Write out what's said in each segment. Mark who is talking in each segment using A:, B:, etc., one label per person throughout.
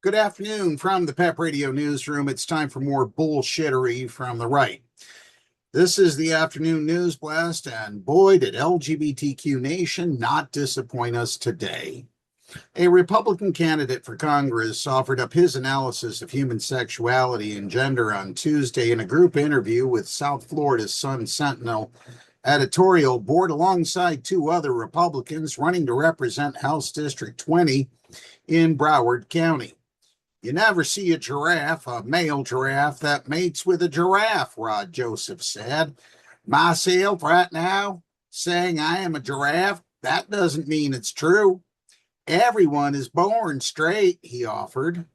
A: Good afternoon from the PEP Radio Newsroom. It's time for more bullshittery from the right. This is the afternoon news blast, and boy, did LGBTQ Nation not disappoint us today. A Republican candidate for Congress offered up his analysis of human sexuality and gender on Tuesday in a group interview with South Florida's Sun-Sentinel editorial board alongside two other Republicans running to represent House District 20 in Broward County. You never see a male giraffe that mates with a giraffe, Rod Joseph said. Myself right now saying I am a giraffe, that doesn't mean it's true. Everyone is born straight, he offered.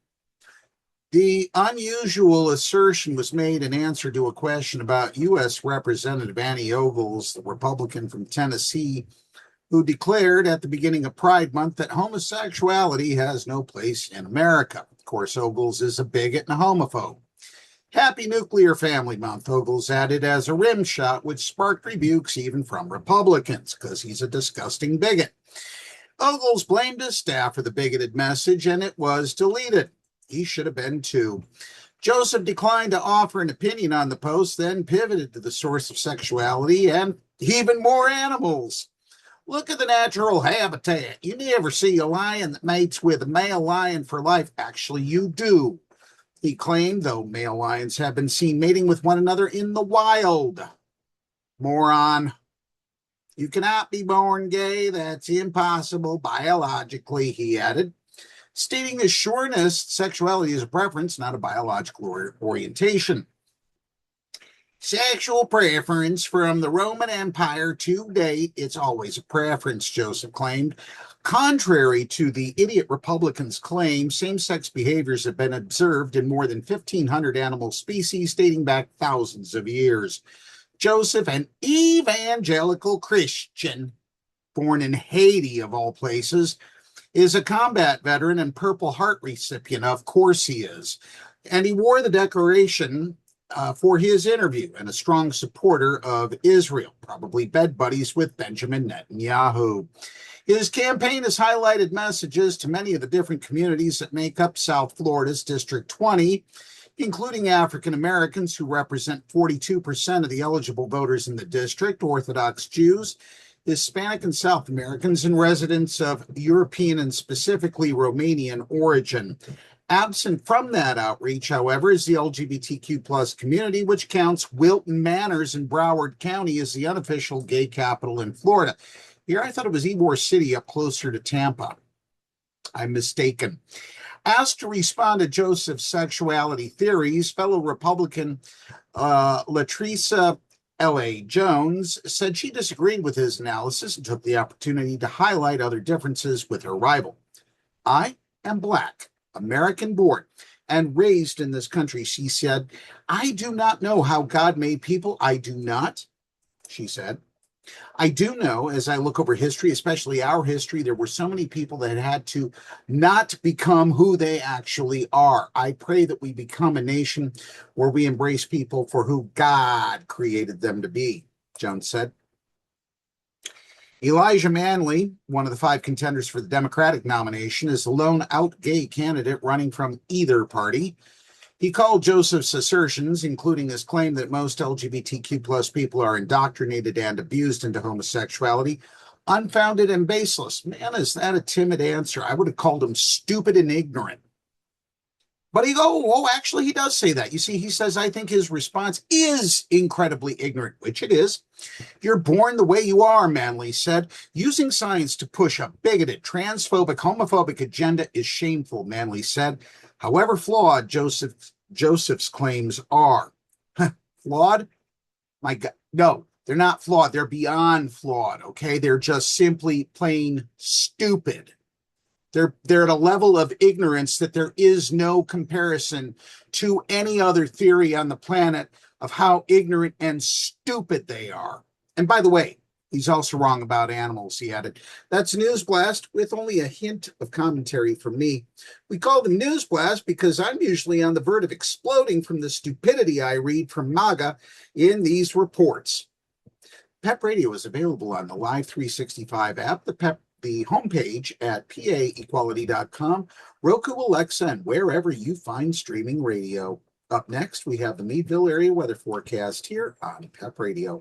A: The unusual assertion was made in answer to a question about U.S. Representative Annie Ogles, the Republican from Tennessee, who declared at the beginning of Pride Month that homosexuality has no place in America. Of course, Ogles is a bigot and a homophobe. Happy Nuclear Family Month, Ogles added as a rim shot, which sparked rebukes even from Republicans, because he's a disgusting bigot. Ogles blamed his staff for the bigoted message, and it was deleted. He should have been too. Joseph declined to offer an opinion on the post, then pivoted to the source of sexuality and even more animals. Look at the natural habitat. You never see a lion that mates with a male lion for life. Actually, you do, he claimed, though male lions have been seen mating with one another in the wild. Moron. You cannot be born gay. That's impossible biologically, he added, stating his sureness sexuality is a preference, not a biological orientation. Sexual preference from the Roman Empire to date, it's always a preference, Joseph claimed. Contrary to the idiot Republicans' claim, same-sex behaviors have been observed in more than 1,500 animal species dating back thousands of years. Joseph, an evangelical Christian, born in Haiti of all places, is a combat veteran and Purple Heart recipient. Of course he is. And he wore the decoration for his interview and a strong supporter of Israel, probably bed buddies with Benjamin Netanyahu. His campaign has highlighted messages to many of the different communities that make up South Florida's District 20, including African Americans who represent 42% of the eligible voters in the district, Orthodox Jews, Hispanic and South Americans, and residents of European and specifically Romanian origin. Absent from that outreach, however, is the LGBTQ plus community, which counts Wilton Manors in Broward County as the unofficial gay capital in Florida. Here, I thought it was Ybor City up closer to Tampa. I'm mistaken. Asked to respond to Joseph's sexuality theories, fellow Republican Latresa L.A. Jones said she disagreed with his analysis and took the opportunity to highlight other differences with her rival. I am Black, American-born, and raised in this country, she said. I do not know how God made people. I do not, she said. I do know, as I look over history, especially our history, there were so many people that had to not become who they actually are. I pray that we become a nation where we embrace people for who God created them to be, Jones said. Elijah Manley, one of the 5 contenders for the Democratic nomination, is the lone out gay candidate running from either party. He called Joseph's assertions, including his claim that most LGBTQ plus people are indoctrinated and abused into homosexuality, unfounded and baseless. Man, is that a timid answer? I would have called him stupid and ignorant. But actually, he does say that. You see, he says, I think his response is incredibly ignorant, which it is. You're born the way you are, Manley said. Using science to push a bigoted, transphobic, homophobic agenda is shameful, Manley said. However flawed Joseph's claims are. Flawed? My God, no, they're not flawed. They're beyond flawed, okay? They're just simply plain stupid. They're at a level of ignorance that there is no comparison to any other theory on the planet of how ignorant and stupid they are. And by the way, he's also wrong about animals, he added. That's News Blast with only a hint of commentary from me. We call them News Blast because I'm usually on the verge of exploding from the stupidity I read from MAGA in these reports. PEP Radio is available on the Live 365 app, the PEP the homepage at paequality.com, Roku, Alexa, and wherever you find streaming radio. Up next, we have the Meadville area weather forecast here on PEP Radio.